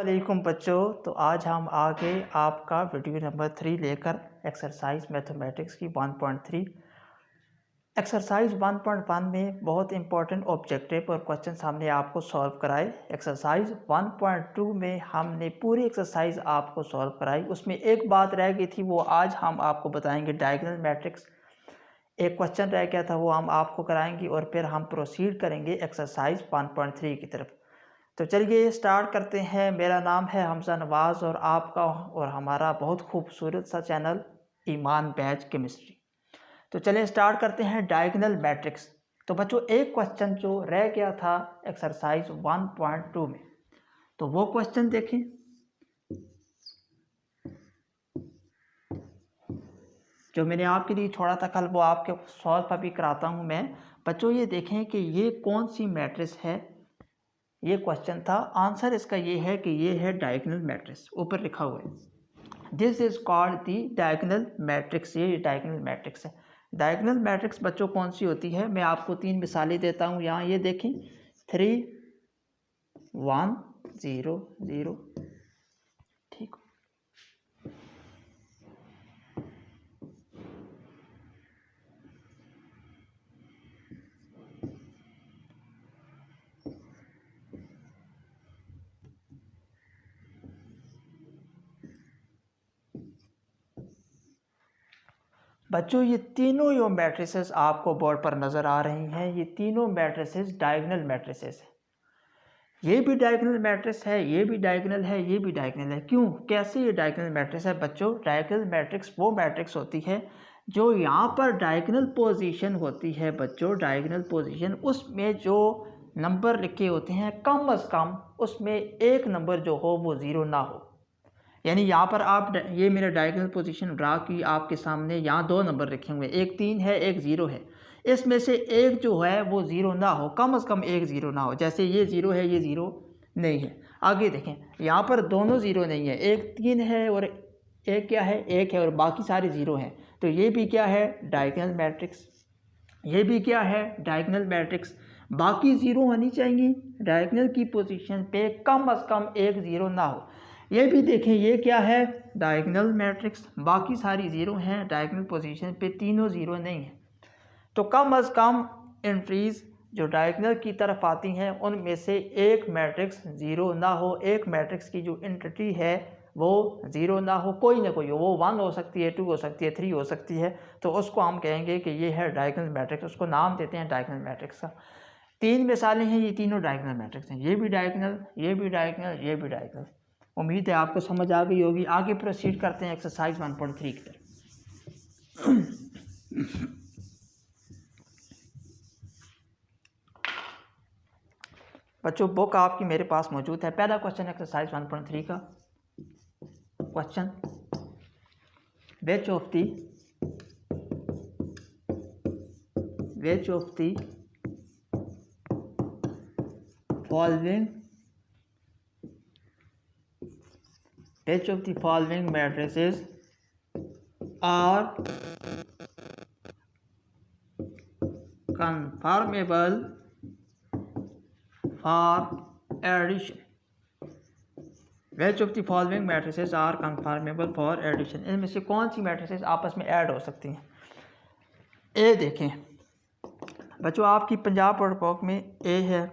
वालेकुम बच्चों। तो आज हम आगे आपका वीडियो नंबर 3 लेकर एक्सरसाइज मैथमेटिक्स की 1.3 एक्सरसाइज 1.1 में बहुत इंपॉर्टेंट ऑब्जेक्टिव और क्वेश्चन हमने आपको सॉल्व कराए। एक्सरसाइज 1.2 में हमने पूरी एक्सरसाइज आपको सॉल्व कराई। उसमें एक बात रह गई थी, वो आज हम आपको बताएंगे। डायगोनल मैट्रिक्स एक क्वेश्चन रह गया था, वो हम आपको कराएंगे और फिर हम प्रोसीड करेंगे एक्सरसाइज 1.3 की तरफ। तो चलिए स्टार्ट करते हैं। मेरा नाम है हमजा नवाज़ और आपका और हमारा बहुत खूबसूरत सा चैनल ईमान बैच केमिस्ट्री। तो चलिए स्टार्ट करते हैं डायगोनल मैट्रिक्स। तो बच्चों एक क्वेश्चन जो रह गया था एक्सरसाइज 1.2 में, तो वो क्वेश्चन देखें। जो मैंने आपके लिए छोड़ा था कल, वो आपके सॉल्व अभी कराता हूँ मैं। बच्चों ये देखें कि ये कौन सी मैट्रिक्स है। ये क्वेश्चन था, आंसर इसका ये है कि ये है डायगोनल मैट्रिक्स। ऊपर लिखा हुआ है this is called the diagonal matrix. ये डायगोनल मैट्रिक्स है। डायगोनल मैट्रिक्स बच्चों कौन सी होती है, मैं आपको 3 मिसालें देता हूँ। यहाँ ये देखें 3 1 0 0। ठीक। बच्चों ये तीनों यो मैट्रिसेस आपको बोर्ड पर नज़र आ रही हैं। ये तीनों मैट्रिसेस डायगोनल मैट्रिसेस हैं। ये भी डायगोनल मैट्रिक्स है, ये भी डायगोनल है, ये भी डायगोनल है। क्यों, कैसे ये डायगोनल मैट्रिक्स है? बच्चों डायगोनल मैट्रिक्स वो मैट्रिक्स होती है जो यहाँ पर डायगोनल पोजीशन होती है। बच्चों डायगोनल पोजीशन, उसमें जो नंबर लिखे होते हैं कम अज़ कम उसमें एक नंबर जो हो वो ज़ीरो ना हो। यानी यहाँ पर आप ये मेरा डायगोनल पोजीशन ड्रा की आपके सामने, यहाँ 2 नंबर लिखे हुए, एक 3 है एक 0 है। इसमें से एक जो है वो ज़ीरो ना हो, कम से कम एक 0 ना हो। जैसे ये 0 है, ये 0 नहीं है। आगे देखें, यहाँ पर दोनों 0 नहीं है, एक 3 है और एक क्या है, एक है, और बाकी सारे 0 हैं। तो ये भी क्या है, डायगोनल मैट्रिक्स। ये भी क्या है, डायगोनल मैट्रिक्स। बाकी 0 होनी चाहिए डायगोनल की पोजीशन पे, कम से कम एक 0 ना हो। ये भी देखें, ये क्या है, डायगोनल मैट्रिक्स। बाकी सारी 0 हैं डायगोनल पोजीशन पे, तीनों 0 नहीं है। तो कम अज़ कम एंट्रीज जो डायगोनल की तरफ आती हैं उनमें से एक मैट्रिक्स 0 ना हो। एक मैट्रिक्स की जो एंट्री है वो 0 ना हो, कोई ना कोई हो, वो 1 हो सकती है, 2 हो सकती है, 3 हो सकती है। तो उसको हम कहेंगे कि ये है डायगोनल मैट्रिक्स। उसको नाम देते हैं डायगोनल मैट्रिक्स का। 3 मिसालें हैं, ये तीनों डायगोनल मैट्रिक्स हैं। ये भी डायगोनल, ये भी डायगोनल, ये भी डायगोनल। उम्मीद है आपको समझ आ गई होगी। आगे प्रोसीड करते हैं एक्सरसाइज 1.3 की तरफ। बच्चों बुक आपकी मेरे पास मौजूद है। पहला क्वेश्चन एक्सरसाइज 1.3 का question, which of the following matrices are conformable for addition. Which of the following matrices are conformable for addition. इनमें से कौन सी मैट्रिसेस आपस में ऐड हो सकती हैं? ए देखें बच्चों, आपकी पंजाब बोर्ड बुक में ए है,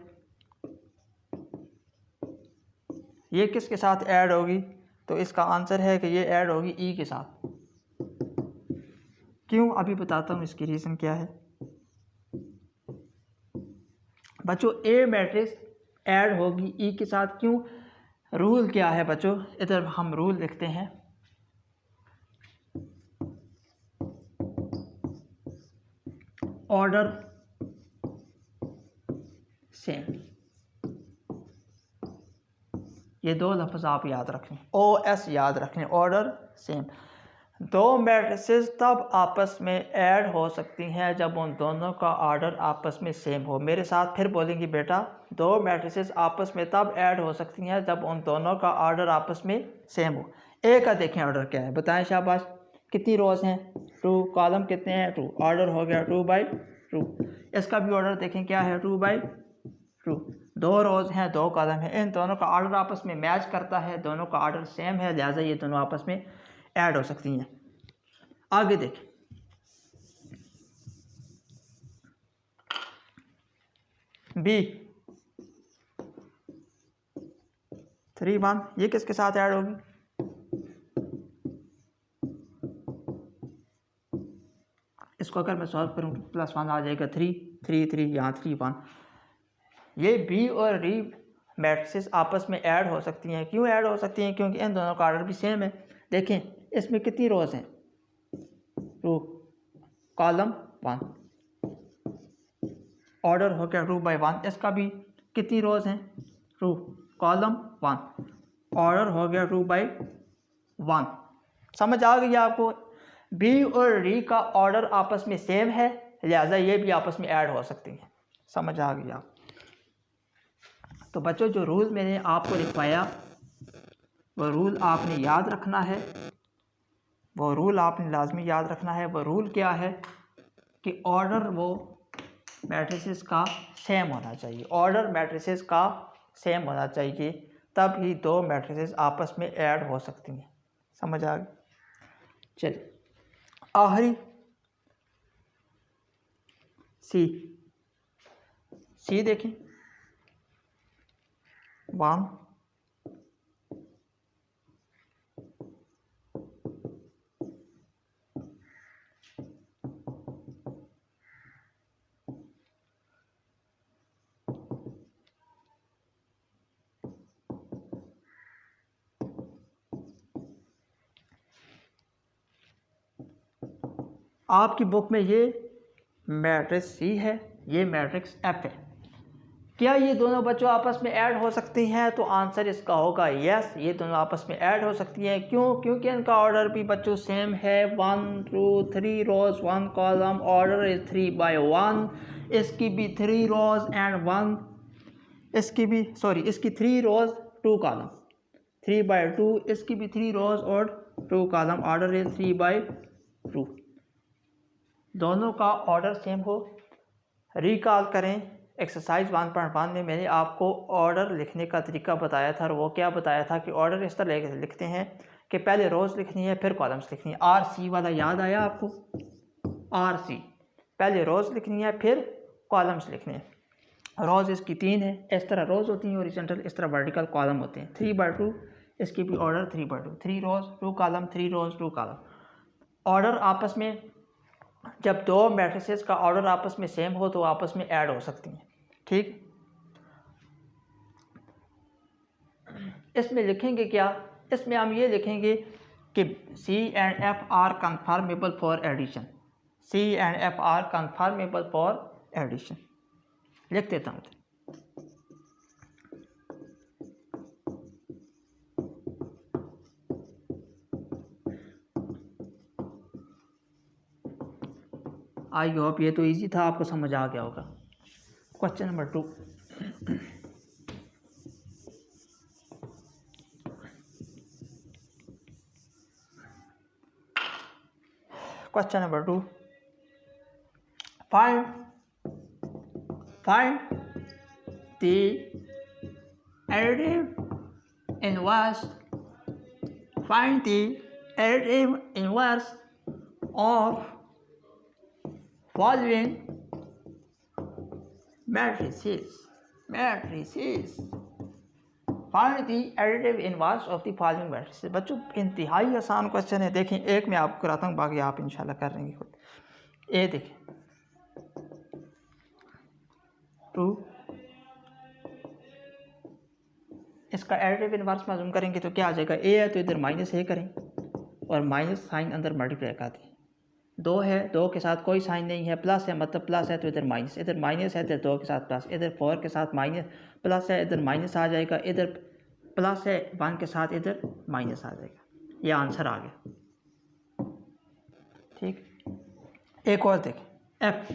ये किसके साथ ऐड होगी? तो इसका आंसर है कि ये ऐड होगी ई के साथ। क्यों, अभी बताता हूँ इसकी रीज़न क्या है। बच्चों ए मैट्रिक्स ऐड होगी ई के साथ, क्यों? रूल क्या है बच्चों, इधर हम रूल लिखते हैं। ऑर्डर सेम, ये 2 लफ्ज़ आप याद रखें, OS याद रखें, ऑर्डर सेम। 2 मैट्रिसेस तब आपस में ऐड हो सकती हैं जब उन दोनों का ऑर्डर आपस में सेम हो। मेरे साथ फिर बोलेंगे बेटा, 2 मैट्रिसेस आपस में तब ऐड हो सकती हैं जब उन दोनों का ऑर्डर आपस में सेम हो। ए का देखें ऑर्डर क्या है, बताएं शाबाश। कितनी रोज हैं? 2। कॉलम कितने हैं? 2। ऑर्डर हो गया 2/2। इसका भी ऑर्डर देखें क्या है, 2/2। दो रोज़ हैं, दो कॉलम है, इन दोनों का ऑर्डर आपस में मैच करता है, दोनों का ऑर्डर सेम है, लिहाजा ये दोनों आपस में ऐड हो सकती हैं। आगे देखें, बी 3 1, ये किसके साथ ऐड होगी? इसको अगर मैं सॉल्व करूँ तो +1 आ जाएगा, 3 3 3, यहाँ 3 1। ये बी और डी मैट्रिसेस आपस में ऐड हो सकती हैं। क्यों ऐड हो सकती हैं? क्योंकि इन दोनों का ऑर्डर भी सेम है। देखें इसमें कितनी रोज़ हैं? रो कॉलम 1, ऑर्डर हो गया 2/1। इसका भी कितनी रोज़ हैं? रो कॉलम 1, ऑर्डर हो गया 2/1। समझ आ गई आपको? बी और डी का ऑर्डर आपस में सेम है, लिहाजा ये भी आपस में ऐड हो सकती हैं। समझ आ गई आप? तो बच्चों जो रूल मैंने आपको लिखवाया वो रूल आपने याद रखना है, वो रूल आपने लाजमी याद रखना है। वो रूल क्या है कि ऑर्डर वो मैट्रिसेस का सेम होना चाहिए, ऑर्डर मैट्रिसेस का सेम होना चाहिए, तब ही दो मैट्रिसेस आपस में ऐड हो सकती हैं। समझ आ गई? चलिए आखिरी सी देखें, 1 आपकी बुक में ये मैट्रिक्स सी है, ये मैट्रिक्स एफ है। क्या ये दोनों बच्चों आपस में ऐड हो सकती हैं? तो आंसर इसका होगा यस, ये दोनों आपस में ऐड हो सकती हैं। क्यों? क्योंकि इनका ऑर्डर भी बच्चों सेम है, 1 2 3 रोज 1 कॉलम, ऑर्डर इज 3/1। इसकी भी 3 रोज एंड 1, इसकी भी इसकी 3 रोज 2 कॉलम, 3/2। इसकी भी 3 रोज और 2 कॉलम, ऑर्डर इज 3/2। दोनों का ऑर्डर सेम हो। रिकॉल करें, एक्सरसाइज 1.1 में मैंने आपको ऑर्डर लिखने का तरीका बताया था, और वो क्या बताया था कि ऑर्डर इस तरह लिखते हैं कि पहले रोज़ लिखनी है फिर कॉलम्स लिखनी है। RC वाला याद आया आपको? RC, पहले रोज़ लिखनी है फिर कॉलम्स लिखने हैं। रोज़ इसकी 3 है, इस तरह रोज़ होती हैं हॉरिजॉन्टल, इस तरह वर्टिकल कॉलम होते हैं। 3/2, इसकी भी ऑर्डर 3/2, 3 रोज़ 2 कॉलम, 3 रोज़ 2 कॉलम। ऑर्डर आपस में, जब दो मैट्रिसेस का ऑर्डर आपस में सेम हो तो आपस में ऐड हो सकती हैं। ठीक, इसमें लिखेंगे क्या? इसमें हम ये लिखेंगे कि C and F are conformable for addition, C and F are conformable for addition. लिख देता हूँ। आई होप ये तो इजी था, आपको समझ आ गया होगा। Question number 2, question number 2, find the additive inverse, find the additive inverse of following matrices, find the additive inverse of the following matrices। बच्चों इंतहाई आसान क्वेश्चन है। देखें एक मैं आपको कराता हूँ, बाकी आप इंशाल्लाह कर लेंगे खुद। ए देखें, 2, इसका एडिटिव इन्वर्स मालूम करेंगे तो क्या आ जाएगा? ए है तो इधर -a करें और माइनस साइन अंदर मल्टीप्लाई कर दें। 2 है, 2 के साथ कोई साइन नहीं है, प्लस है मतलब प्लस है तो इधर माइनस, इधर माइनस है इधर 2 के साथ प्लस, इधर 4 के साथ माइनस, प्लस है इधर माइनस आ जाएगा, इधर प्लस है 1 के साथ इधर माइनस आ जाएगा। ये आंसर आ गया। ठीक, एक और देखें, एफ,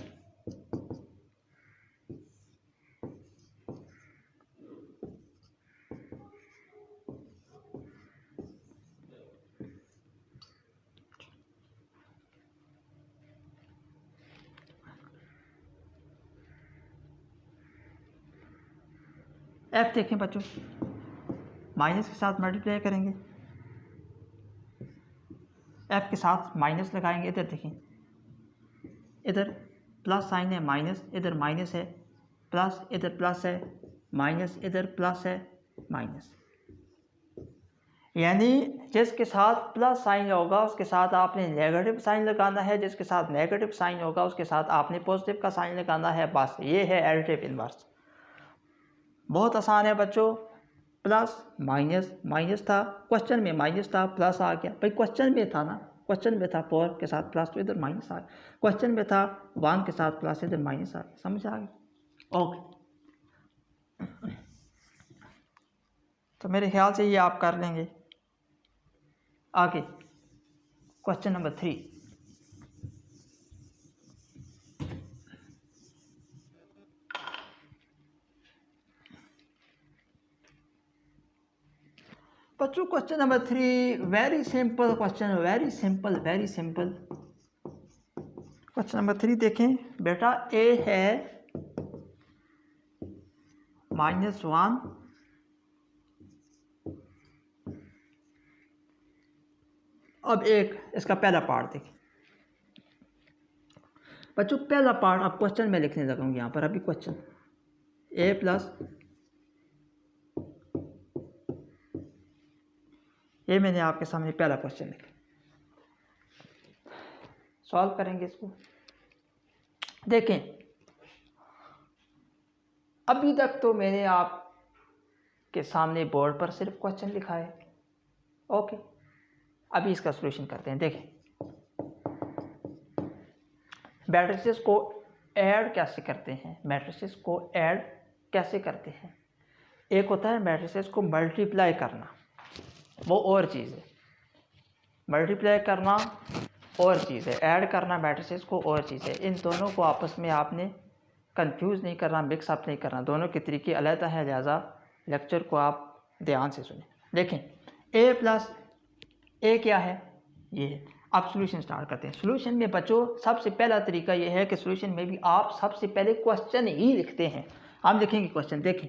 एफ देखें बच्चों, माइनस के साथ मल्टीप्लाई करेंगे, एफ के साथ माइनस लगाएंगे, इधर देखें, इधर प्लस साइन है, माइनस इधर माइनस है, प्लस इधर प्लस है, माइनस इधर प्लस है, माइनस, यानी जिसके साथ प्लस साइन होगा उसके साथ आपने नेगेटिव साइन लगाना है, जिसके साथ नेगेटिव साइन होगा उसके साथ आपने पॉजिटिव का साइन लगाना है। बस ये है एडिटिव इन्वर्स। बहुत आसान है बच्चों। प्लस माइनस, माइनस था क्वेश्चन में, माइनस था प्लस आ गया, भाई क्वेश्चन में था ना, क्वेश्चन में था 4 के साथ प्लस तो इधर माइनस आ गया, क्वेश्चन में था 1 के साथ प्लस इधर माइनस आ गया, समझ आ गया? ओके, तो मेरे ख्याल से ये आप कर लेंगे। आगे क्वेश्चन नंबर 3, बच्चों question number 3 very simple question, very simple, very simple. Question number 3 देखें बेटा, ए है -1 अब एक इसका पहला पार्ट देखें बच्चों, पहला पार्ट अब क्वेश्चन में लिखने लगा हूँ यहाँ पर, अभी क्वेश्चन ए प्लस, ये मैंने आपके सामने पहला क्वेश्चन लिखा, सॉल्व करेंगे इसको। देखें अभी तक तो मैंने आपके सामने बोर्ड पर सिर्फ क्वेश्चन लिखा है, ओके, अभी इसका सॉल्यूशन करते हैं। देखें मैट्रिसेस को ऐड कैसे करते हैं, मैट्रिसेस को ऐड कैसे करते हैं। एक होता है मैट्रिसेस को मल्टीप्लाई करना, वो और चीज़ है, मल्टीप्लाई करना और चीज़ है, ऐड करना मैट्रिसेस को और चीज़ है। इन दोनों को आपस में आपने कंफ्यूज नहीं करना, मिक्सअप नहीं करना, दोनों के तरीके अलग हैं, लिहाजा लेक्चर को आप ध्यान से सुनें। देखें ए प्लस ए क्या है, ये है। अब सॉल्यूशन स्टार्ट करते हैं। सॉल्यूशन में बच्चों सबसे पहला तरीका ये है कि सॉल्यूशन में भी आप सबसे पहले क्वेश्चन ही लिखते हैं। हम लिखेंगे क्वेश्चन, देखें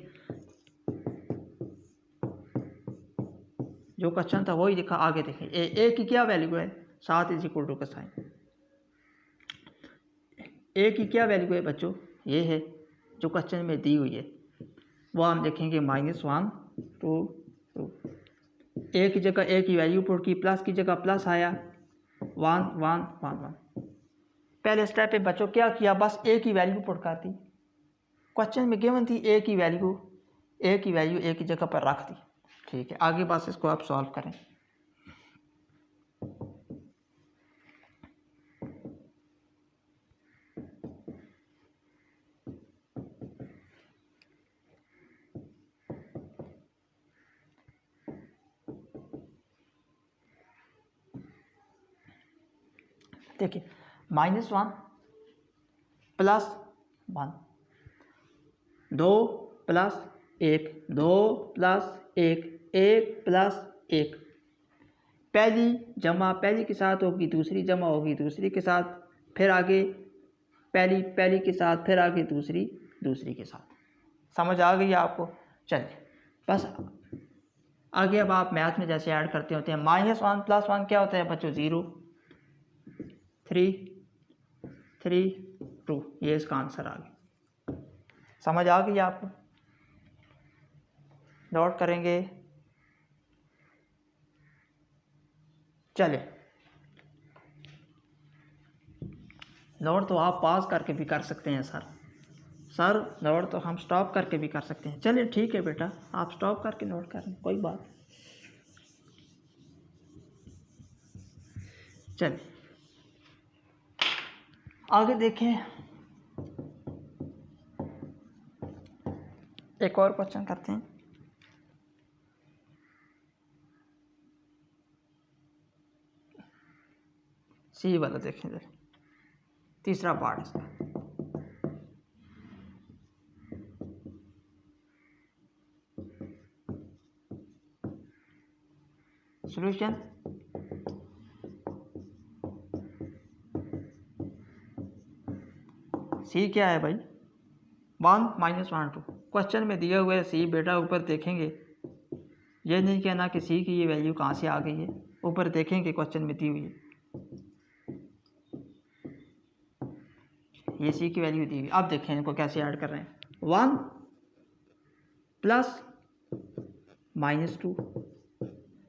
जो क्वेश्चन था वही लिखा, आगे देखें ए की क्या वैल्यू है, 7 इज इक्वल टू का साइन, ए की क्या वैल्यू है बच्चों, ये है जो क्वेश्चन में दी हुई है, वो हम लिखेंगे -1 2 2। ए की जगह ए की वैल्यू पुट की, प्लस की जगह प्लस आया, 1 1 1 1। पहले स्टेप पे बच्चों क्या किया, बस ए की वैल्यू पुट कर दी, क्वेश्चन में गिवन थी ए की वैल्यू ए की जगह पर रख दी, ठीक है। आगे बस इसको आप सॉल्व करें। देखिए -1 प्लस 1, 2 प्लस 1, 2 प्लस 1, 1 प्लस 1, पहली जमा पहली के साथ होगी, दूसरी जमा होगी दूसरी के साथ, फिर आगे पहली के साथ, फिर आगे दूसरी के साथ। समझ आ गई आपको? चलिए बस आगे अब आप मैथ में जैसे ऐड करते होते हैं, -1 प्लस 1 क्या होता है बच्चों, 0 3 3 2, ये इसका आंसर आ गया। समझ आ गई आपको? नोट करेंगे। चले नोट तो आप पास करके भी कर सकते हैं सर नोट तो हम स्टॉप करके भी कर सकते हैं। चलिए ठीक है बेटा, आप स्टॉप करके नोट कर लें, कोई बात। चलिए आगे देखें, एक और क्वेश्चन करते हैं। सी वाला देखें, तीसरा पार्ट इसका। सॉल्यूशन सी क्या है भाई, 1 -1 2, क्वेश्चन में दिया हुआ है सी, बेटा ऊपर देखेंगे, ये नहीं कहना कि सी की ये वैल्यू कहाँ से आ गई है, ऊपर देखेंगे क्वेश्चन में दी हुई है, ये सी की वैल्यू दी हुई। अब देखें इनको कैसे ऐड कर रहे हैं। 1 प्लस -2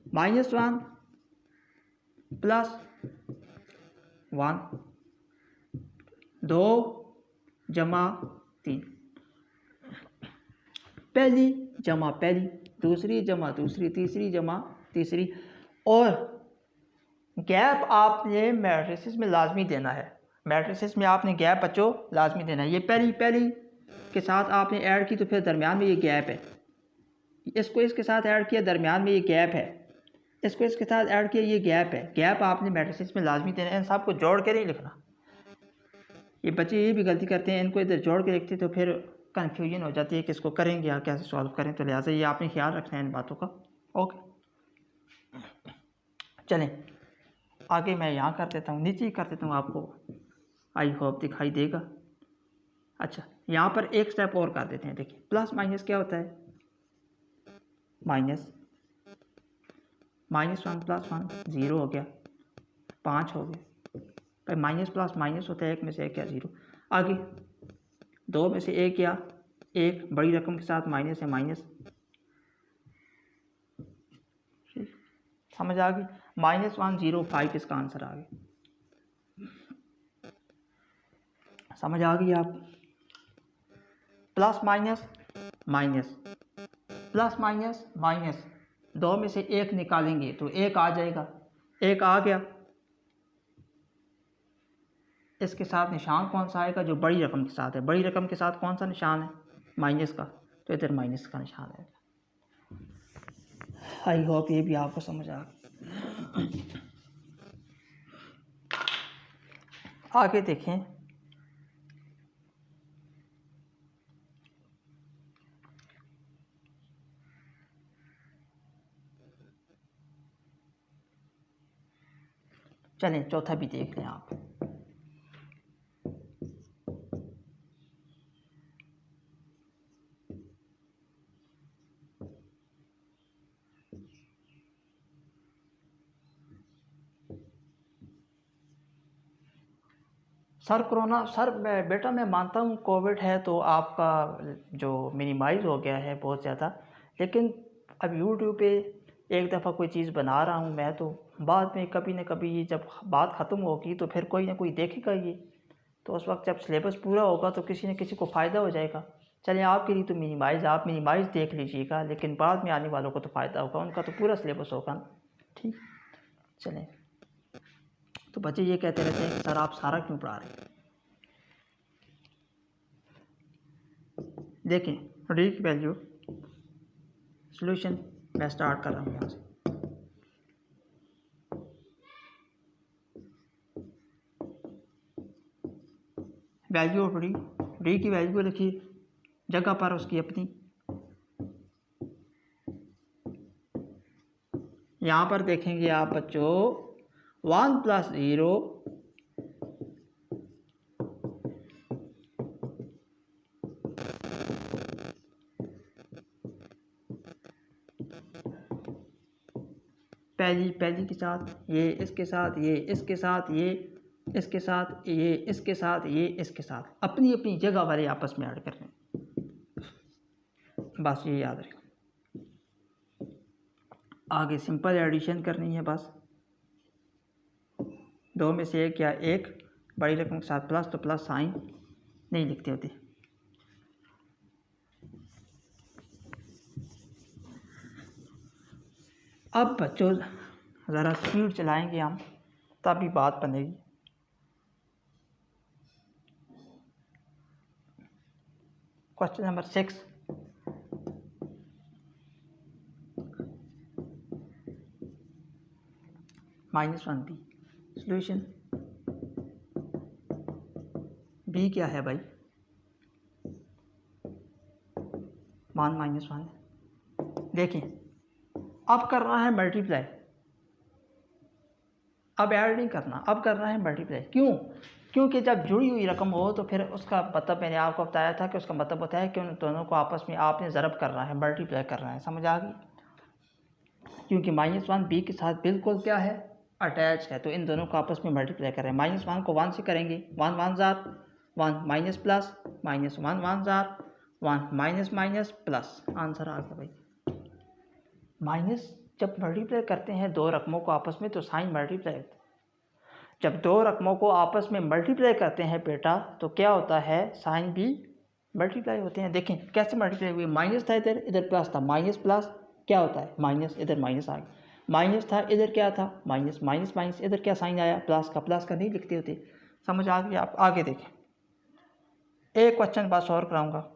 -1 प्लस 1 2 जमा 3, पहली जमा पहली, दूसरी जमा दूसरी, तीसरी जमा तीसरी। और गैप आपने मैट्रिसेस में लाजमी देना है, मैट्रिसेस में आपने गैप बच्चों लाजमी देना है। ये पहली पहली के साथ आपने ऐड की तो फिर दरमियान में ये गैप है, इसको इसके साथ ऐड किया, दरमियान में ये गैप है, इसको इसके साथ ऐड किया, ये गैप है। गैप आपने मैट्रिसेस में लाजमी देना है, इन सबको जोड़ के नहीं लिखना। ये बच्चे ये भी गलती करते हैं, इनको इधर जोड़ के लिखते तो फिर कन्फ्यूजन हो जाती है कि इसको करेंगे या कैसे सॉल्व करें, तो लिहाजा ये आपने ख्याल रखना है इन बातों का। ओके चलें आगे, मैं यहाँ कर देता हूँ, नीचे ही कर देता हूँ, आपको आई होप दिखाई देगा। अच्छा यहाँ पर एक स्टेप और कर देते हैं। देखिए प्लस माइनस क्या होता है, -1 प्लस 1 0 हो गया, 5 हो गया, भाई माइनस प्लस माइनस होता है, एक में से एक या 0। आगे 2 में से एक या एक, बड़ी रकम के साथ माइनस है माइनस, समझ आ गई। -105 इसका आंसर आ गया, समझ आ गई आप। Plus minus minus, plus minus minus, 2 में से एक निकालेंगे तो एक आ जाएगा, एक आ गया, इसके साथ निशान कौन सा आएगा, जो बड़ी रकम के साथ है। बड़ी रकम के साथ कौन सा निशान है, माइनस का, तो इधर माइनस का निशान है। आई होप ये भी आपको समझ आ गया। आगे देखें, चलें चौथा भी देख लें आप। सर कोरोना, सर बेटा मैं मानता हूँ कोविड है तो आपका जो मिनिमाइज़ हो गया है बहुत ज़्यादा, लेकिन अब यूट्यूब पे एक दफ़ा कोई चीज़ बना रहा हूँ मैं, तो बाद में कभी न कभी जब बात ख़त्म होगी तो फिर कोई ना कोई देखेगा ये, तो उस वक्त जब सिलेबस पूरा होगा तो किसी न किसी को फ़ायदा हो जाएगा। चलें आपके लिए तो मिनिमाइज़, आप मिनिमाइज़ देख लीजिएगा, लेकिन बाद में आने वालों को तो फ़ायदा होगा, उनका तो पूरा सिलेबस होगा ना। ठीक, चलें। तो बच्चे ये कहते रहते हैं कि सर आप सारा क्यों पढ़ा रहे हैं। देखें डी की वैल्यू, सॉल्यूशन मैं स्टार्ट कर रहा हूँ यहाँ से। वैल्यू ऑफ डी, डी की वैल्यू लिखिए, जगह पर उसकी अपनी, यहाँ पर देखेंगे आप बच्चों 1 + 0 पहली पहली के साथ ये, इसके साथ ये, इसके साथ ये, इसके साथ ये, इसके साथ ये, इसके साथ, अपनी अपनी जगह वाले आपस में ऐड कर रहे हैं, बस ये याद रखें। आगे सिंपल एडिशन करनी है बस, 2 में से एक या एक, बड़ी रकम के साथ प्लस, तो प्लस साइन नहीं लिखते होते। अब बच्चों ज़रा स्पीड चलाएंगे हम, तभी बात बनेगी। Question number 6, -1 B, solution B क्या है भाई, 1 - 1। देखें अब करना है मल्टीप्लाई, अब ऐड नहीं करना, अब करना है मल्टीप्लाई। क्यों, क्योंकि जब जुड़ी हुई रकम हो तो फिर उसका मतलब मैंने आपको बताया था कि उसका मतलब होता है कि उन दोनों को आपस में आपने ज़रब करना है, मल्टीप्लाई करना है। समझ आ गई? क्योंकि -1 बी के साथ बिल्कुल क्या है, अटैच है, तो इन दोनों को आपस में मल्टीप्लाई कर रहे हैं। -1 को 1 से करेंगे, 1 1 जार 1 माइनस प्लस, -1 1 जार 1 माइनस माइनस प्लस, आंसर आ गया भाई। माइनस जब मल्टीप्लाई करते हैं दो रकमों को आपस में तो साइन मल्टीप्लाई होता है। जब दो रकमों को आपस में मल्टीप्लाई करते हैं बेटा तो क्या होता है, साइन भी मल्टीप्लाई होते हैं। देखें कैसे मल्टीप्लाई हुए, माइनस था इधर, इधर प्लस था, माइनस प्लस क्या होता है माइनस, इधर माइनस आ गया, माइनस था इधर क्या था माइनस, माइनस माइनस इधर क्या साइन आया प्लस का, प्लस का नहीं लिखते होते। समझ आ गई? आप आगे देखें, एक क्वेश्चन बस और कराऊंगा,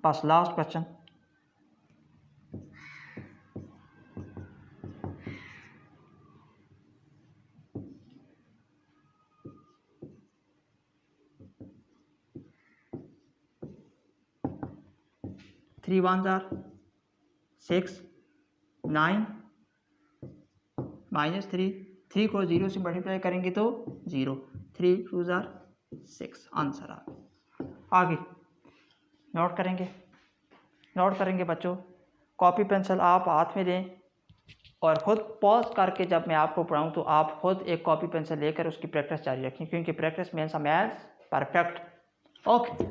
बस लास्ट क्वेश्चन। थ्री 1 जार 6 9 -3, 3 को 0 से मल्टीप्लाई करेंगे तो 0, 3 2 जार 6, आंसर आ गया। आगे नोट करेंगे, नोट करेंगे बच्चों, कॉपी पेंसिल आप हाथ में लें और ख़ुद पॉज करके जब मैं आपको पढ़ाऊँ तो आप खुद एक कॉपी पेंसिल लेकर उसकी प्रैक्टिस जारी रखें, क्योंकि practice means a maths perfect. Okay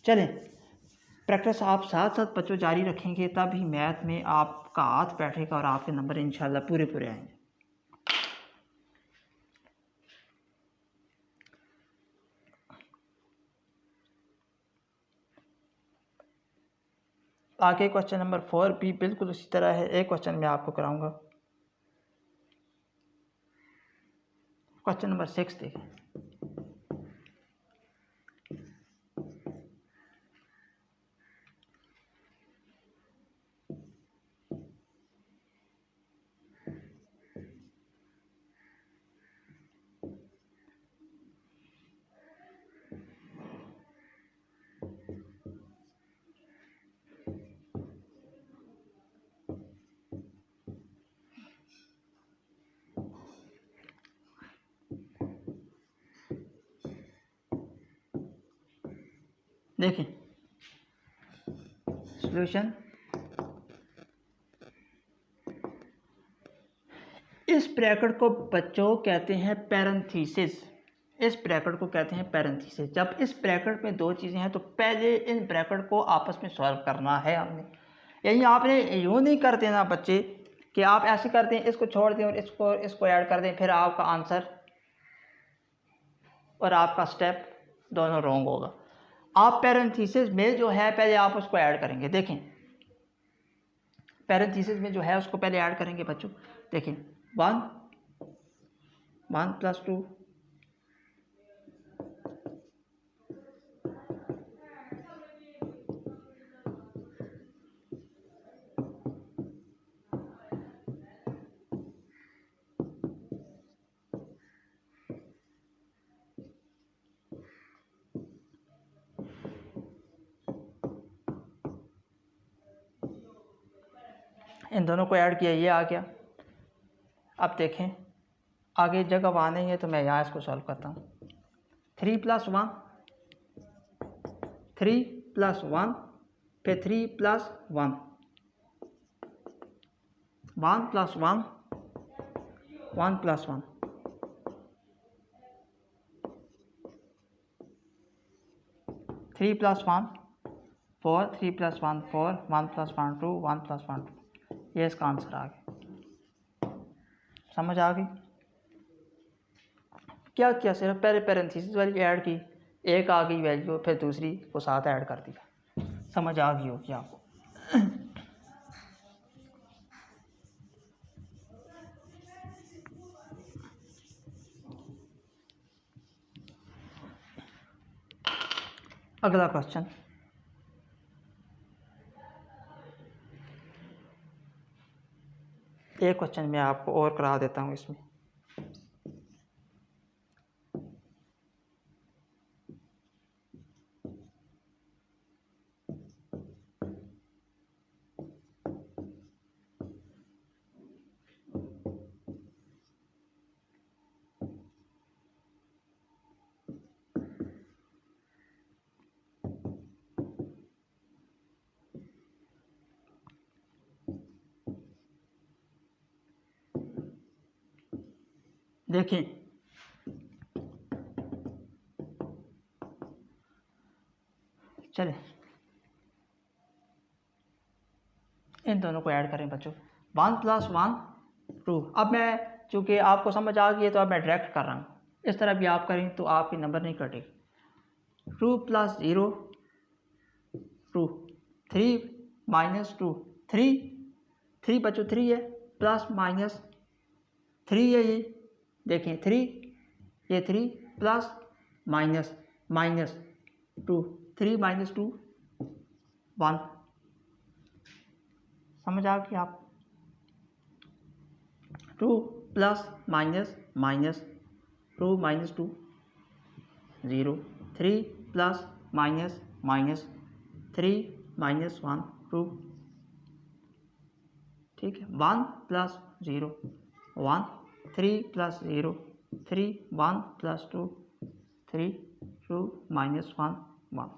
चलें, प्रैक्टिस आप साथ साथ बच्चों जारी रखेंगे तभी मैथ में आपका हाथ बैठेगा और आपके नंबर इंशाल्लाह पूरे पूरे आएंगे। आगे क्वेश्चन नंबर 4 भी बिल्कुल उसी तरह है। एक क्वेश्चन मैं आपको कराऊंगा, क्वेश्चन नंबर 6 देखें। देखें सॉल्यूशन, इस ब्रैकेट को बच्चों कहते हैं पैरेंथेसिस, इस ब्रैकेट को कहते हैं पैरेंथेसिस। जब इस ब्रैकेट में दो चीज़ें हैं तो पहले इन ब्रैकेट को आपस में सॉल्व करना है हमने। यही आपने यूँ नहीं कर देना बच्चे कि आप ऐसे कर दें, इसको छोड़ दें और इसको ऐड कर दें, फिर आपका आंसर और आपका स्टेप दोनों रॉन्ग होगा। आप पैरेंथेसिस में जो है पहले आप उसको ऐड करेंगे। देखें पैरेंथेसिस में जो है उसको पहले ऐड करेंगे बच्चों। देखें 1 1 + 2 इन दोनों को ऐड किया, ये आ गया। अब देखें आगे जगह वहाँ नहीं है तो मैं यहाँ इसको सॉल्व करता हूँ। 3 + 1 3 + 1 फिर 3 + 1 1 + 1 1 + 1 3 + 1 4 3 + 1 4 1 + 1 2 1 + 1 2, ये इसका आंसर आ गया। समझ आ गई? क्या किया, सिर्फ पहले पैरेंथेसिस वाली ऐड की, एक आ गई वैल्यू, फिर दूसरी को साथ ऐड कर दिया। समझ आ गई होगी आपको? अगला क्वेश्चन, एक क्वेश्चन मैं आपको और करा देता हूँ इसमें। देखें चलें इन दोनों को ऐड करें बच्चों, 1 + 1 2। अब मैं चूँकि आपको समझ आ गई है तो अब मैं डायरेक्ट कर रहा हूँ, इस तरह भी आप करें तो आपके नंबर नहीं कटेगी। 2 + 0 2, 3 - 2 3 बच्चों 3 है, प्लस माइनस 3 है, ये देखें 3 ये 3 प्लस माइनस 2 3 - 2 1। समझ आ गई आप? 2 प्लस माइनस 2 - 2 0 3 प्लस माइनस 3 - 1 2। ठीक है, 1 + 0 1 3 + 0 3 1 + 2 3 2 - 1 1।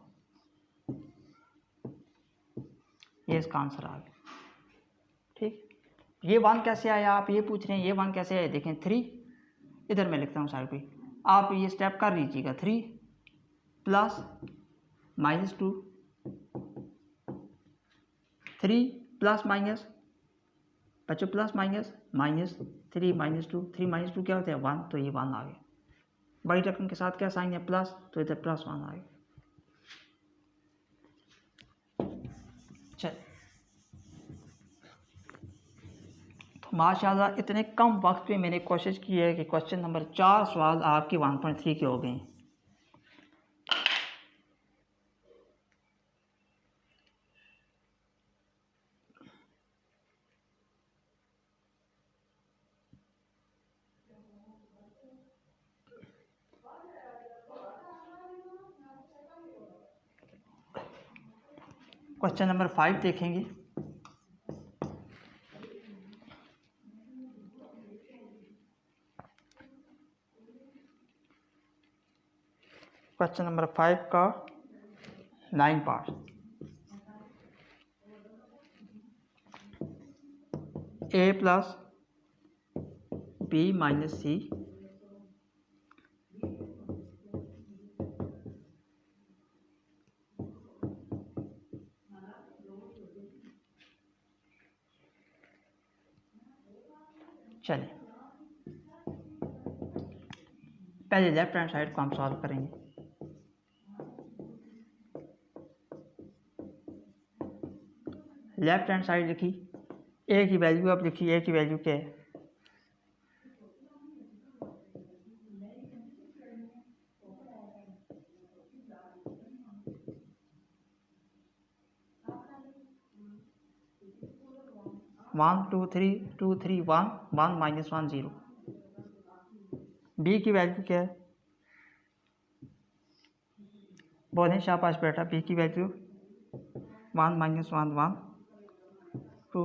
ये इसका आंसर आ गया। ठीक, ये 1 कैसे आया आप ये पूछ रहे हैं, ये 1 कैसे आया? देखें 3 इधर मैं लिखता हूँ साइड पे, आप ये स्टेप कर लीजिएगा। 3 प्लस -2 3 प्लस माइनस बच्चों प्लस माइनस -3 - 2 3 - 2 क्या होता है 1, तो ये 1 आ गया। बड़ी रकम के साथ क्या साइन है प्लस, तो इधर +1 आ गया। चल तो माशाल्लाह इतने कम वक्त में मैंने कोशिश की है कि क्वेश्चन नंबर 4 सवाल आपके 1.3 के हो गए हैं। क्वेश्चन नंबर 5 देखेंगे। क्वेश्चन नंबर 5 का 9 पार्ट। a + b - c चलिए पहले लेफ्ट हैंड साइड को हम सॉल्व करेंगे। लेफ्ट हैंड साइड लिखी, a की वैल्यू अब लिखी, a की वैल्यू क्या है? वन 2 3 2 3 1 1 - 1 0। b की वैल्यू क्या है? बोलें शाबाश बेटा, b की वैल्यू 1 - 1 1 2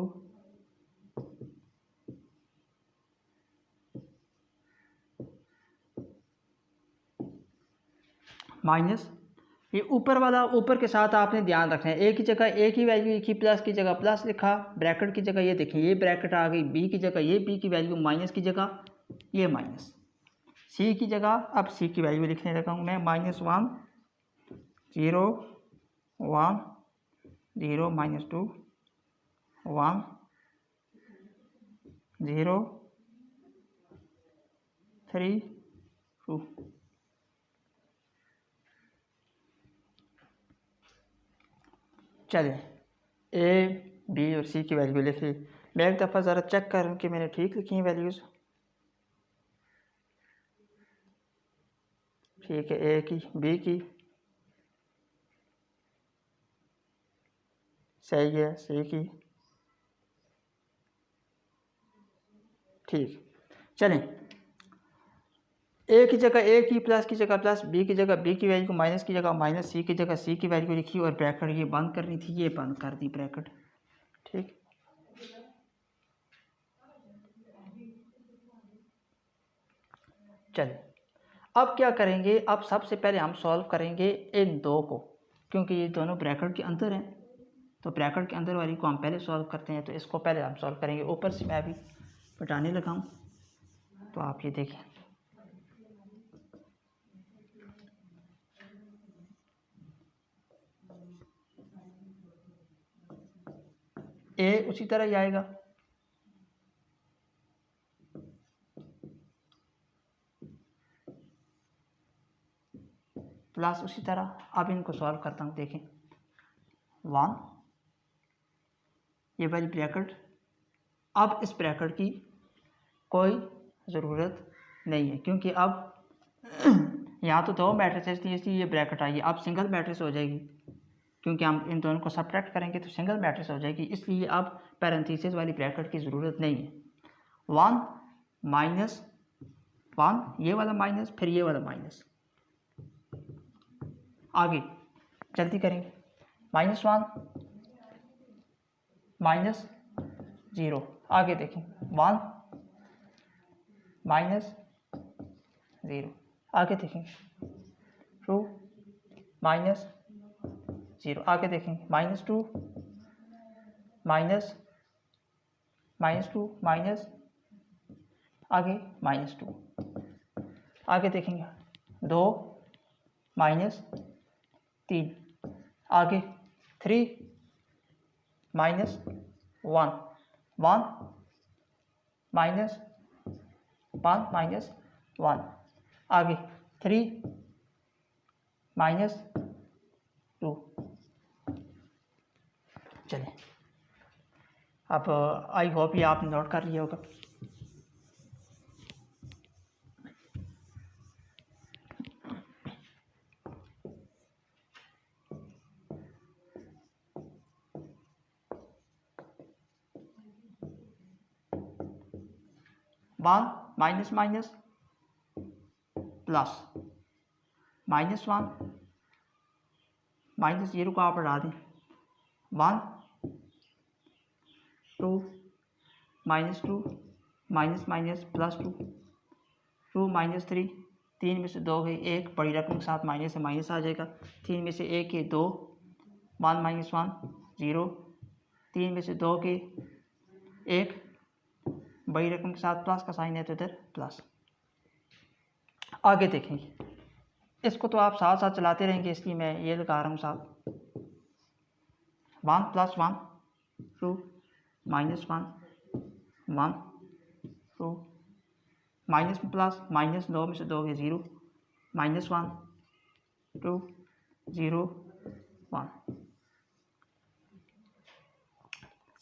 माइनस, ये ऊपर वाला ऊपर के साथ आपने ध्यान रखना है। ए की जगह ए की वैल्यू लिखी, प्लस की जगह प्लस लिखा, ब्रैकेट की जगह ये देखिए ये ब्रैकेट आ गई, बी की जगह ये बी की वैल्यू, माइनस की जगह ये माइनस, सी की जगह अब सी की वैल्यू लिखने लगा हूँ मैं, -1 0 1 0 -2 1 0 3 2। चलिए ए बी और सी की वैल्यू लिख ली। मैं एक दफ़ा ज़रा चेक करूँ कि मैंने ठीक लिखी हैं वैल्यूज़। ठीक है, ए की बी की सही है, सी की ठीक। चलें ए की जगह ए की, प्लस की जगह प्लस, बी की जगह बी की वैल्यू को माइनस की जगह माइनस, सी की जगह सी की वैल्यू लिखी और ब्रैकेट ये बंद करनी थी, ये बंद कर दी ब्रैकेट। ठीक, चलिए अब क्या करेंगे, अब सबसे पहले हम सॉल्व करेंगे इन दो को, क्योंकि ये दोनों ब्रैकेट के अंदर हैं, तो ब्रैकेट के अंदर वाली को हम पहले सॉल्व करते हैं। तो इसको पहले हम सॉल्व करेंगे। ऊपर से मैं अभी बताने लगा हूँ, तो आप ये देखें। ए उसी तरह ही आएगा, प्लस उसी तरह। अब इनको सॉल्व करता हूँ, देखें 1 ये वाली ब्रैकेट, अब इस ब्रैकेट की कोई ज़रूरत नहीं है क्योंकि अब यहाँ तो 2 मैट्रिसेस थी इसलिए ये ब्रैकेट आई है, अब सिंगल मैट्रिक्स हो जाएगी क्योंकि हम इन दोनों को सब्ट्रैक्ट करेंगे तो सिंगल मैट्रिक्स हो जाएगी, इसलिए अब पैरेंथेसिस वाली ब्रैकेट की ज़रूरत नहीं है। 1 माइनस 1 ये वाला माइनस, फिर ये वाला माइनस, आगे जल्दी करेंगे, -1 -0, आगे देखें 1 -0, आगे देखेंगे 2 -0, आगे देखेंगे -2 -2 माइनस, आगे -2, आगे देखेंगे 2 -3, आगे 3 -1 1 -1, आगे 3 -2। चलिए अब आई होप ये आपने नोट कर लिया होगा। वन माइनस माइनस प्लस, -1 -0 को आप हटा दें, 1 2 -2 माइनस माइनस +2 2 -3, 3 में से 2 गए 1, बड़ी रकम के साथ माइनस से माइनस आ जाएगा, 3 में से 1 के 2, 1 -1 0, 3 में से 2 के 1, बड़ी रकम के साथ प्लस का साइन है तो इधर प्लस। आगे देखेंगे, इसको तो आप साथ साथ चलाते रहेंगे इसलिए मैं ये लगा रहा हूँ साथ, 1 + 1 2 -1 1 2 माइनस में प्लस, माइनस 2 में से 2 गए 0, -1 2 0 1।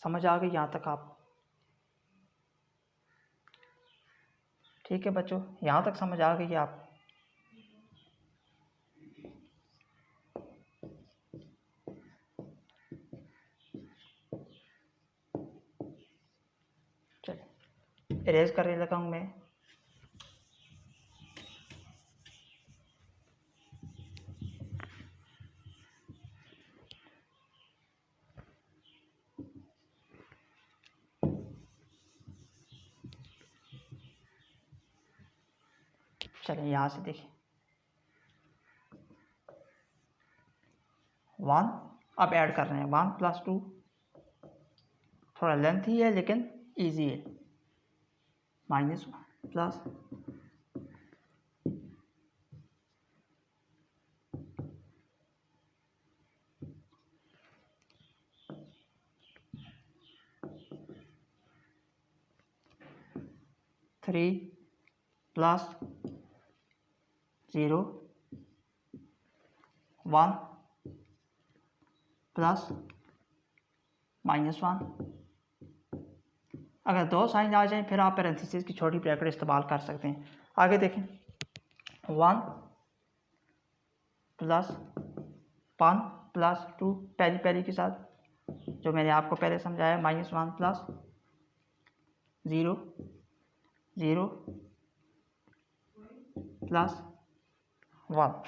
समझ आ गई यहाँ तक आप? ठीक है बच्चों, यहाँ तक समझ आ गई आप? चलिए इरेज करने लगा हूँ मैं। चलिए यहाँ से देखिए 1, अब ऐड कर रहे हैं 1 + 2, थोड़ा लेंथ ही है लेकिन इजी है, -1 प्लस थ्री प्लस 0 1 प्लस -1। अगर 2 साइन आ जाएं फिर आप पैरेंथेसिस की छोटी ब्रैकेट इस्तेमाल कर सकते हैं। आगे देखें 1 + 1 + 2, पहली पहली के साथ जो मैंने आपको पहले समझाया, -1 प्लस 0 0 प्लस 1।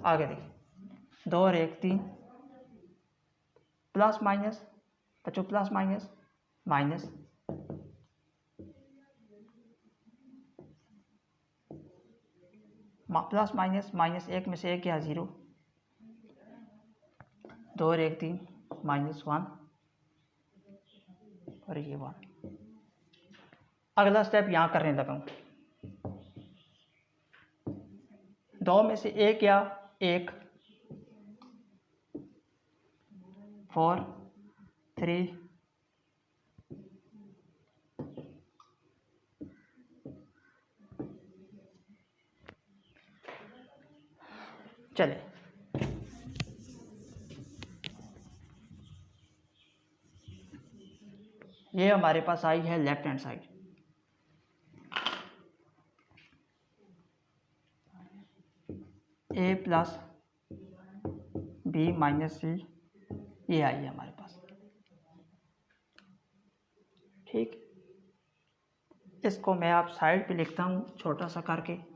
आगे देखिए 2 और 1 3, प्लस माइनस बच्चों, plus minus minus, plus minus -1 में से 1 गया 0, 2 और 1 3 -1 और ये 1। अगला स्टेप यहाँ करने लगा हूँ, 2 में से 1 या 1, 4 3 चले, ये हमारे पास आई है लेफ्ट हैंड साइड। ए प्लस बी माइनस सी, ये आई है हमारे पास। ठीक, इसको मैं आप साइड पे लिखता हूँ छोटा सा करके।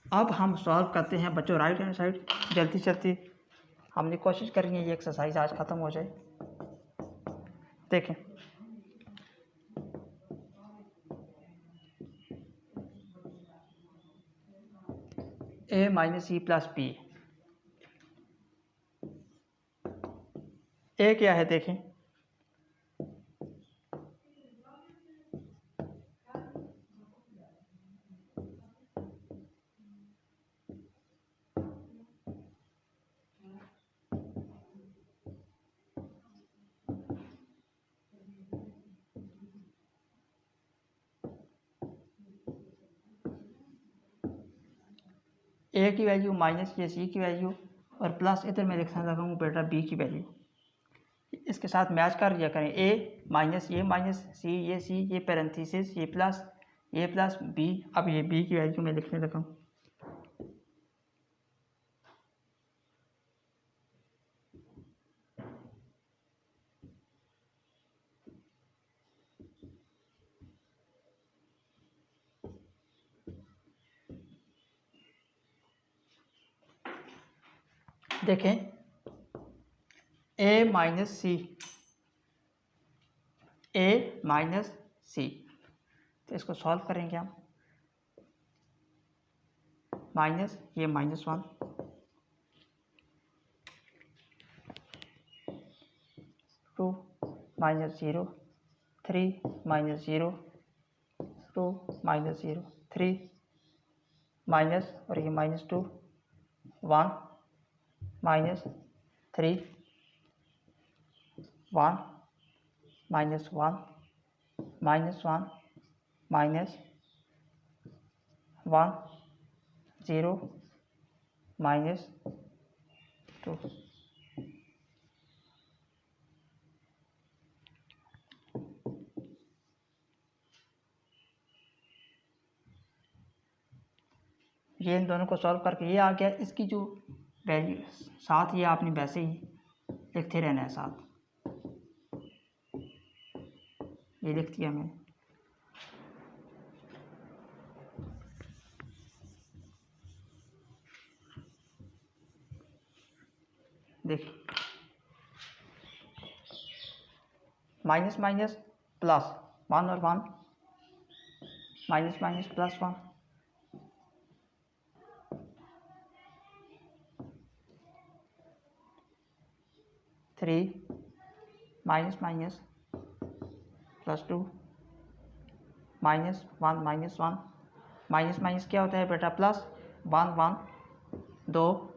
अब हम सॉल्व करते हैं बच्चों राइट हैंड साइड। जल्दी जल्दी हमने कोशिश करेंगे ये एक्सरसाइज आज ख़त्म हो जाए। देखें, ए माइनस सी प्लस बी, ए क्या है देखें, ए की वैल्यू माइनस ये सी की वैल्यू और प्लस इधर मैं लिखना लगा हूँ बेटा बी की वैल्यू। इसके साथ मैच कर दिया करें, ए माइनस ये सी, ये पैरेंथेसिस, ये प्लस बी। अब ये बी की वैल्यू मैं लिखने लगा हूँ। देखें, ए माइनस सी, तो इसको सॉल्व करेंगे हम। माइनस ये -1, 2 -0, 3 -0, 2 -0, 3 माइनस और ये -2, 1 -3, 1 -1, -1 -1, 0 -2। ये इन दोनों को सॉल्व करके ये आ गया। इसकी जो वैल्यू साथ ये आपने वैसे ही लिखते रहना है साथ, ये लिख दिया मैंने। देखिए, माइनस माइनस प्लस 1 और 1, minus minus plus 1, 3 minus minus plus 2, -1 -1, minus minus क्या होता है बेटा प्लस, 1 1, 2।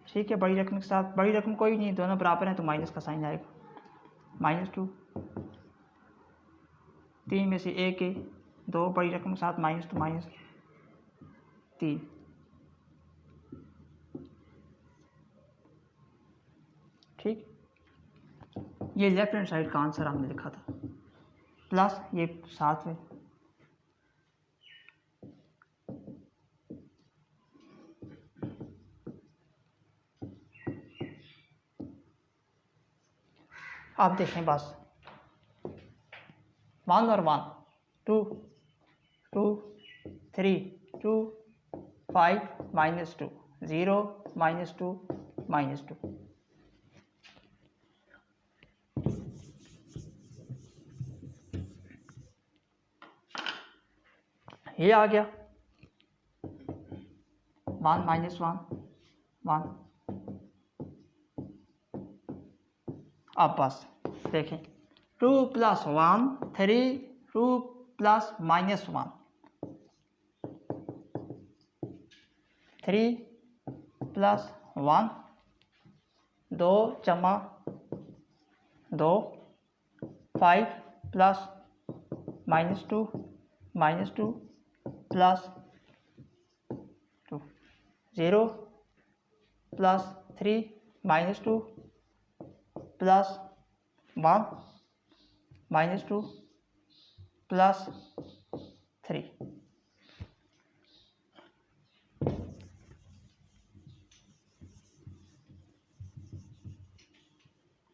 ठीक है, बड़ी रकम के साथ, बड़ी रकम कोई नहीं, दोनों बराबर हैं तो माइनस का साइन आएगा। -2, 3 में से एक है, 2 बड़ी रकम के साथ -2 -3। ठीक, ये लेफ्ट हैंड साइड का आंसर हमने लिखा था, प्लस ये साथ में। आप देखें बस 1 और 1, 2 2 3 2 5 -2, 0 -2 -2। ये आ गया 1 -1 1। अब बस देखें, 2 + 1 3, 2 प्लस माइनस 1, 3 प्लस 1, 2 जमा 2, 5 plus -2 plus 2, 0 plus 3 -2 plus 1 -2 plus 3।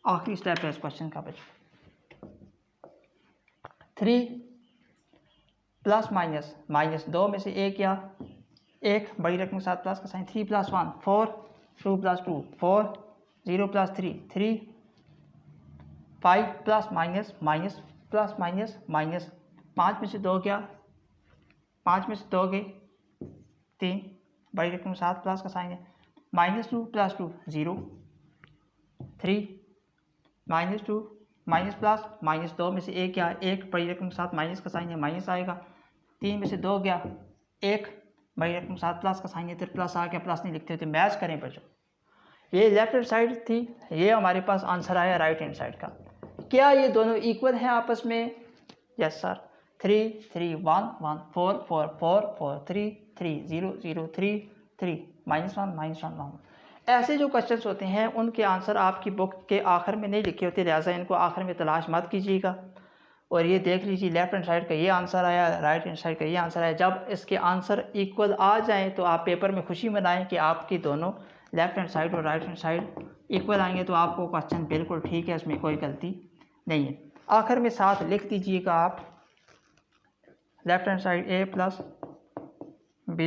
आखिरी स्टेप है इस क्वेश्चन का बच्चों। 3 प्लस माइनस 2 में से एक या एक बड़ी रकम के साथ प्लस का sign, 3 plus 1 4, 2 plus 2 4, 0 plus 3 3, 5 plus minus plus minus 5 में से 2 क्या, 5 में से 2 गए 3, बड़ी रकम के साथ प्लस का साइन है, -2 प्लस 2 0, 3 -2 माइनस प्लस -2 में से एक क्या, एक बड़ी रकम के साथ माइनस का साइन है, माइनस आएगा, 3 में से 2 गया, एक बड़ी रकम के साथ प्लस का साइन है, तो प्लस आ गया, प्लस नहीं लिखते तो मैच करें बच्चों। ये लेफ्ट हैंड साइड थी, ये हमारे पास आंसर आया राइट हैंड साइड का। क्या ये दोनों इक्वल हैं आपस में? Yes sir. 3 3 1 1 4 4 4 4 3 3 0 0 3 3 -1 -1 1। ऐसे जो क्वेश्चंस होते हैं उनके आंसर आपकी बुक के आखिर में नहीं लिखे होते, लिहाजा इनको आखिर में तलाश मत कीजिएगा। और ये देख लीजिए लेफ्ट हैंड साइड का ये आंसर आया, राइट हैंड साइड का ये आंसर आया। जब इसके आंसर इक्वल आ जाएं तो आप पेपर में खुशी मनाएं कि आपकी दोनों लेफ्ट हैंड साइड और राइट हैंड साइड इक्वल आएंगे, तो आपको क्वेश्चन बिल्कुल ठीक है, इसमें कोई गलती नहीं है। आखिर में साथ लिख दीजिएगा आप left hand side a plus b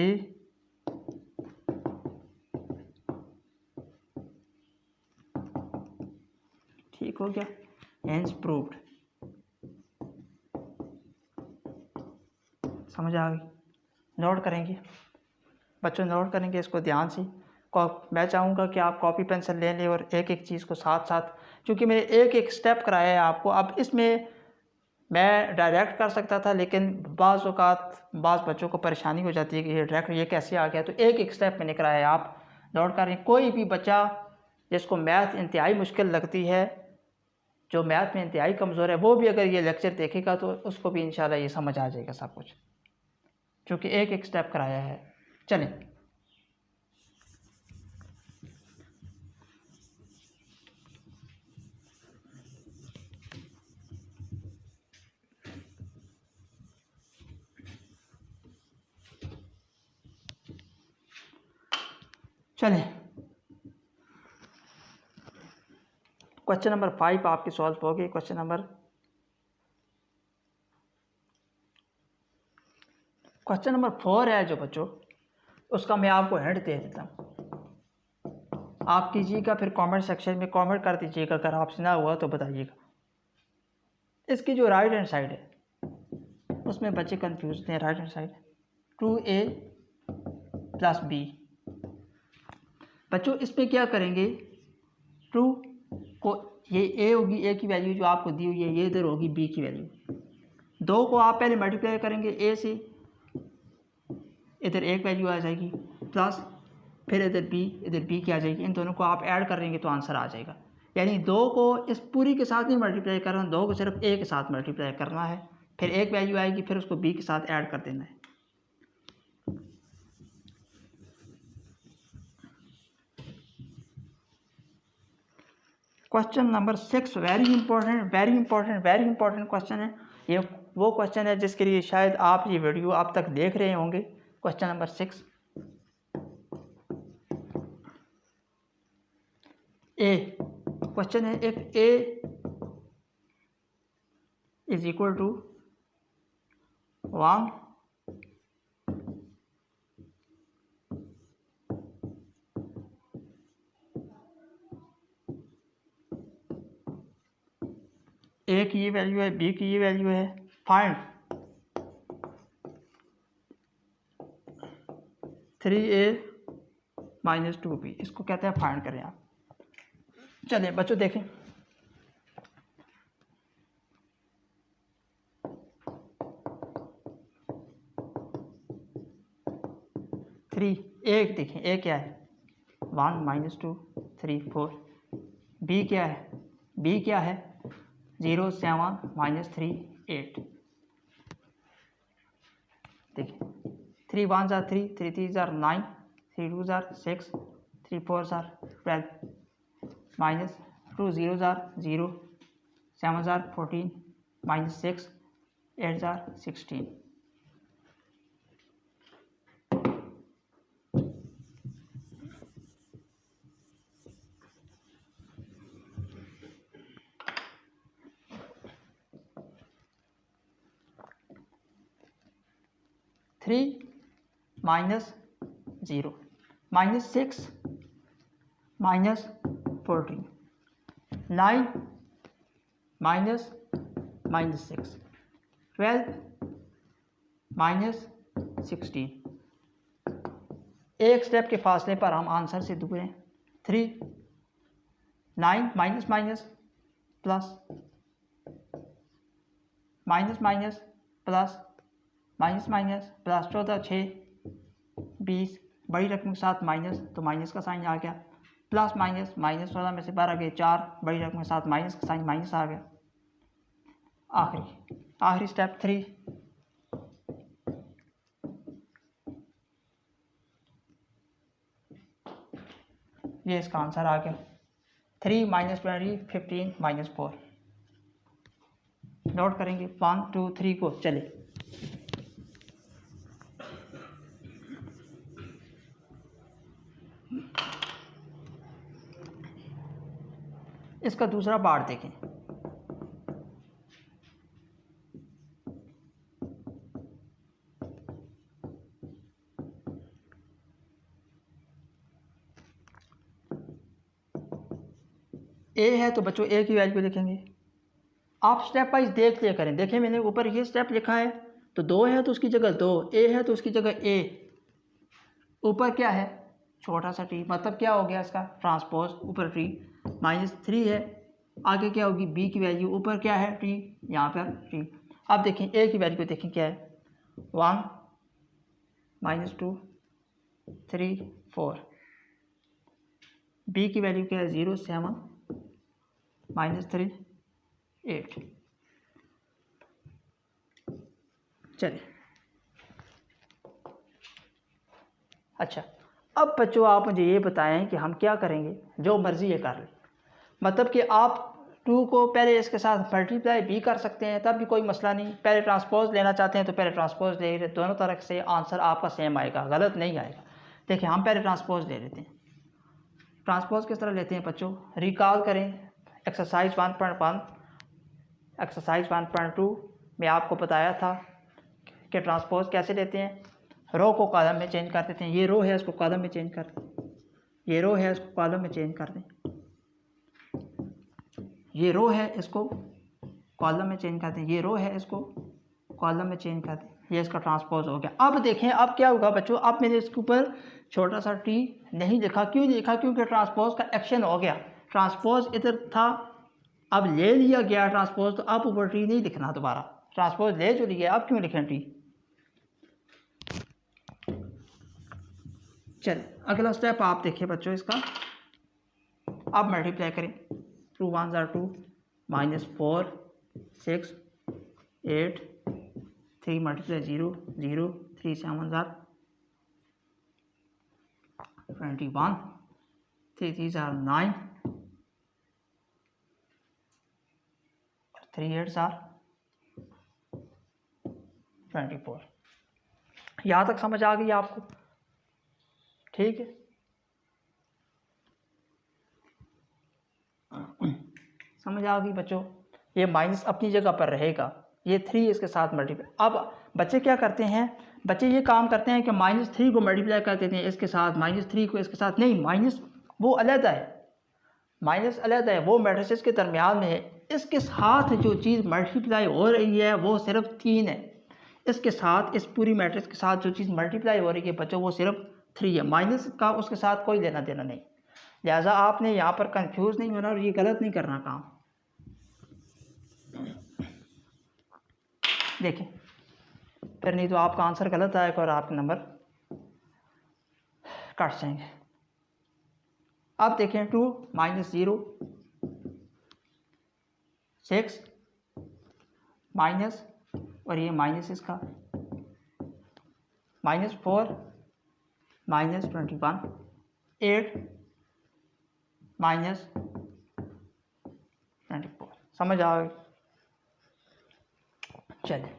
ठीक हो गया, हेंस प्रूव्ड। समझ आ गई? नोट करेंगे बच्चों, नोट करेंगे इसको ध्यान से। मैं चाहूँगा कि आप कॉपी पेंसिल ले लें और एक एक चीज़ को साथ साथ, क्योंकि मैंने एक एक स्टेप कराया है आपको। अब इसमें मैं डायरेक्ट कर सकता था, लेकिन बाज़ औक़ात बाज़ बच्चों को परेशानी हो जाती है कि ये डायरेक्ट ये कैसे आ गया, तो एक एक स्टेप मैंने कराया है, आप नोट करें। कोई भी बच्चा जिसको मैथ इंतहाई मुश्किल लगती है, जो मैथ में इंतहाई कमज़ोर है, वो भी अगर ये लेक्चर देखेगा तो उसको भी इंशाल्लाह ये समझ आ जाएगा सब कुछ, क्योंकि एक एक स्टेप कराया है। चलें, क्वेश्चन नंबर 5 आपकी सॉल्व हो गई। क्वेश्चन नंबर 4 है जो बच्चों, उसका मैं आपको हिंट दे देता हूँ। आप कीजिएगा, फिर कमेंट सेक्शन में कमेंट कर दीजिएगा, अगर आपसे ना हुआ तो बताइएगा। इसकी जो राइट हैंड साइड है उसमें बच्चे कंफ्यूज हैं। Right hand side 2a plus b। बच्चों इस पर क्या करेंगे, 2 को ये a होगी, a की वैल्यू जो आपको दी हुई है, ये इधर होगी b की वैल्यू। 2 को आप पहले मल्टीप्लाई करेंगे a से, इधर एक वैल्यू आ जाएगी, प्लस फिर इधर b की आ जाएगी। इन दोनों को आप ऐड करेंगे तो आंसर आ जाएगा। यानी 2 को इस पूरी के साथ नहीं मल्टीप्लाई करना, 2 को सिर्फ a के साथ मल्टीप्लाई करना है, फिर एक वैल्यू आएगी, फिर उसको b के साथ ऐड कर देना है। Question number 6 very important question है। ये वो क्वेश्चन है जिसके लिए शायद आप ये वीडियो अब तक देख रहे होंगे। क्वेश्चन नंबर 6 ए क्वेश्चन है, if a is equal to 1 a की ये वैल्यू है, b की ये वैल्यू है, फाइंड 3a माइनस 2b। इसको कहते हैं फाइंड करें आप। चलिए बच्चों देखें, 3 एक देखें ए क्या है 1 माइनस 2 3 4। बी क्या है 0 7 माइनस 3 8। देखिए 3 1 jar 3 3 3 jar 9 3 2 jar 6 3 4 jar 12 minus 2 0 jar 0 7 jar 14 minus 6 8 jar 16। Three minus 0 minus 6 minus 14 9 minus 6 12 minus 16। एक स्टेप के फासले पर हम आंसर से दूर हैं। 3 9 minus minus plus minus minus plus minus minus plus 14 6 20 बड़ी रकम के साथ माइनस तो माइनस का साइन आ गया प्लस माइनस माइनस 16 में से 12 गए 4 बड़ी रकम के साथ माइनस का साइन माइनस आ गया। आखिरी स्टेप 3 ये इसका आंसर आ गया 3 माइनस 20 15 माइनस 4। नोट करेंगे 1 2 3 को। चले इसका दूसरा पार्ट देखें। ए है तो बच्चों ए की वैल्यू लिखेंगे। आप स्टेप वाइज देख लिया करें। देखें मैंने ऊपर ये स्टेप लिखा है तो 2 है तो उसकी जगह 2, ए है तो उसकी जगह ए, ऊपर क्या है छोटा सा टी, मतलब क्या हो गया इसका ट्रांसपोज। ऊपर टी -3 है, आगे क्या होगी बी की वैल्यू, ऊपर क्या है टी, यहाँ पर टी। अब देखें ए की वैल्यू देखें क्या है 1 -2 3 4। बी की वैल्यू क्या है 0 7 -3 8। चलिए अच्छा अब बच्चों आप मुझे ये बताएं कि हम क्या करेंगे। जो मर्ज़ी ये कर लें, मतलब कि आप 2 को पहले इसके साथ मल्टीप्लाई भी कर सकते हैं तब भी कोई मसला नहीं। पहले ट्रांसपोज लेना चाहते हैं तो पहले ट्रांसपोज ले रहे, दोनों तरह से आंसर आपका सेम आएगा, गलत नहीं आएगा। देखिए हम पहले ट्रांसपोज ले लेते हैं। ट्रांसपोज किस तरह लेते हैं बच्चों, रिकॉल करें एक्सरसाइज 1.1 एक्सरसाइज 1.2 में आपको बताया था कि ट्रांसपोज कैसे लेते हैं। रो को कॉलम में चेंज कर देते हैं। ये रो है इसको कॉलम में चेंज कर दें, ये रो है इसको कॉलम में चेंज कर दें, ये रो है इसको कॉलम में चेंज कर दें, ये रो है इसको कॉलम में चेंज कर दें। ये इसका ट्रांसपोज हो गया। अब देखें अब क्या होगा बच्चों, अब मैंने इसके ऊपर छोटा सा टी नहीं लिखा, क्यों नहीं लिखा, क्योंकि ट्रांसपोज का एक्शन हो गया। ट्रांसपोज इधर था, अब ले लिया गया ट्रांसपोज, तो अब ऊपर टी नहीं लिखना दोबारा, ट्रांसपोज ले जो लिया अब क्यों लिखें टी। चल अगला स्टेप आप देखिए बच्चों इसका, अब मल्टीप्लाई करें 2 1 jar 2 -4 6 8 3 multiply 0 0 3 7 jar 21 3 3 jar 9 3 8 jar 24। यहाँ तक समझ आ गई आपको, ठीक है। समझ आ गई बच्चों, ये माइनस अपनी जगह पर रहेगा, ये 3 इसके साथ मल्टीप्लाई। अब बच्चे क्या करते हैं, बच्चे ये काम करते हैं कि -3 को मल्टीप्लाई कर देते हैं इसके साथ, -3 को इसके साथ, नहीं माइनस वो अलग है, माइनस अलग है, वो मैट्रिसेस के दरमियान में है। इसके साथ जो चीज़ मल्टीप्लाई हो रही है वो सिर्फ 3 है। इसके साथ इस पूरी मैट्रिक्स के साथ जो चीज़ मल्टीप्लाई हो रही है बच्चों वो सिर्फ 3 है, माइनस का उसके साथ कोई लेना देना नहीं। लिहाजा आपने यहाँ पर कंफ्यूज नहीं होना और ये गलत नहीं करना काम। देखिए फिर नहीं तो आपका आंसर गलत आएगा और आपका नंबर कट जाएंगे। अब देखें 2 माइनस 0 6 माइनस, और ये माइनस इसका -4 -21 8 -24। समझ आ गई? चलिए,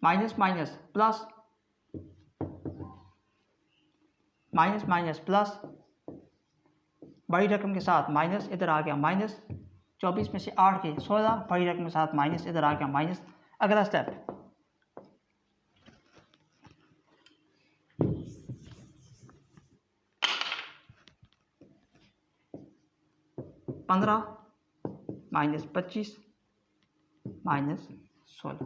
minus minus plus, minus minus plus, बड़ी रकम के साथ माइनस इधर आ गया माइनस, 24 में से 8 के 16, बड़ी रकम के साथ माइनस इधर आ गया माइनस। अगला स्टेप, -15 -25 -16,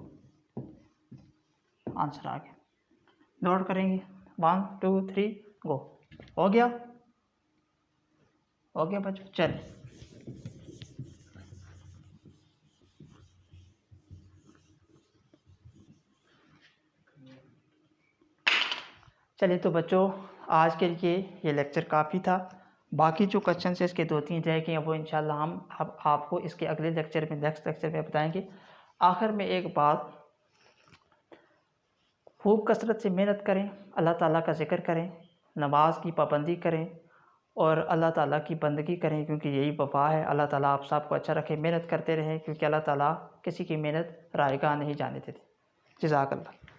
आंसर आ गया। नोट करेंगे 1 2 3 गो। हो गया बच्चों। चलिए तो बच्चों, आज के लिए ये लेक्चर काफ़ी था। बाकी जो क्वेश्चन है इसके 2-3 रह गए हैं, वो इंशाल्लाह हम आपको इसके अगले लेक्चर में, नेक्स्ट लेक्चर में बताएंगे। आखिर में एक बात, खूब कसरत से मेहनत करें, अल्लाह ताला का ज़िक्र करें, नमाज की पाबंदी करें और अल्लाह ताला की बंदगी करें, क्योंकि यही वफा है। अल्लाह ताला आप सबको अच्छा रखे, मेहनत करते रहें, क्योंकि अल्लाह ताला किसी की मेहनत रायगा नहीं जाने देते। जज़ाकल्लाह।